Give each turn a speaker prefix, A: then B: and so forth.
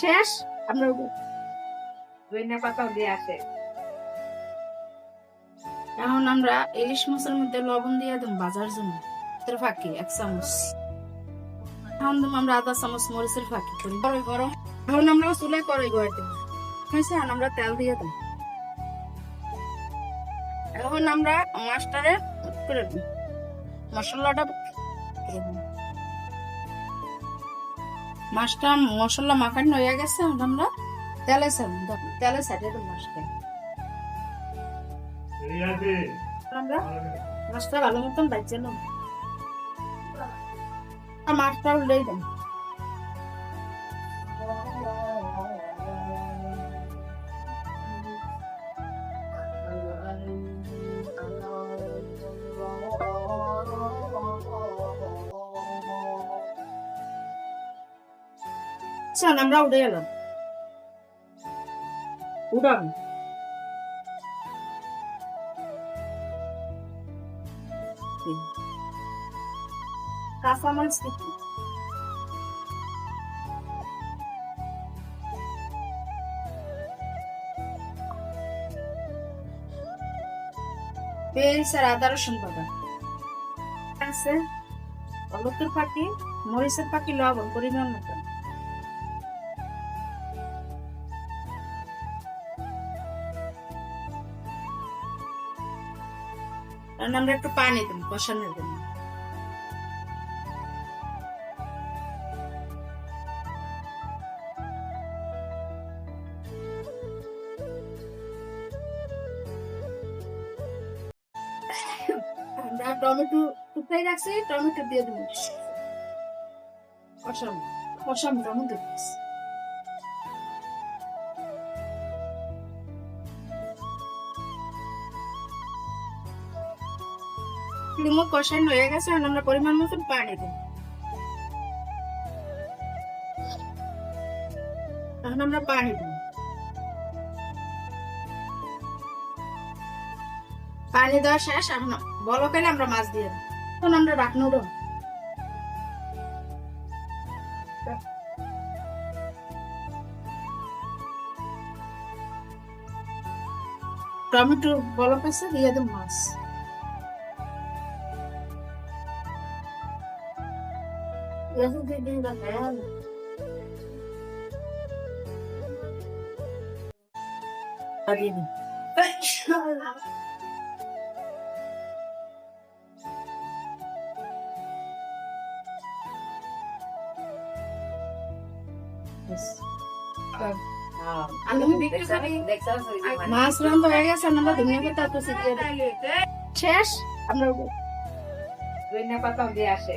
A: শেষ। আমরা ধনিয়া পাতাও দিয়ে আসে। এখন আমরা ইলিশ মাছের মধ্যে লবণ দিয়ে দেব ভাজার জন্য। এর ফাঁকি 1 চামচ। এখন দেব আমরা আধা চামচ মরিচের ফাঁকি করি। কড়াই গরম। এখন আমরা চুলায় কড়াই গড়ে দেব। হয়েছে, এখন আমরা তেল দিয়ে দেব। এখন আমরা মাছটারে করে দেব। মশলাটা মাছটা মশলা মাখানো হয়ে গেছে। আমরা তেলে ছাড়িয়ে দেব মাছটা। আমরা মাছটা ভালো মতন ভাজছে না, মাছটা উল্লেই দেব। চল আমরা উঠে গেলাম। উঠান কাঁচামরিচ দিচ্ছি। পেঁয়াজ আর আদা রসুন বাটা আছে, হলুদের ফাঁকি, মরিচের ফাঁকি, লবণ পরিমাণ মতন। আমরা একটু পানি দেব কষানোর জন্য। আমরা টমেটো টুকরাই রাখছি, টমেটো দিয়ে দেবো। কষাম টমেটো লিমো কষানো হয়ে গেছে। এখন আমরা পরিমাণ মতন পানি দেব। এখন আমরা পানি দেব। পানি দেওয়া শেষ। এখন বলক এলে আমরা মাছ দিয়ে দেব। এখন আমরা ঢাকনা দেব। টমেটো বলক এসে দিয়ে দেব মাছ। মাছ রান্না হয়ে গেছে। আমরা ধনিয়া পাতা তো ছিটিয়ে দেব। শেষ। আমরা ধনিয়া পাতাও দিয়ে আসে।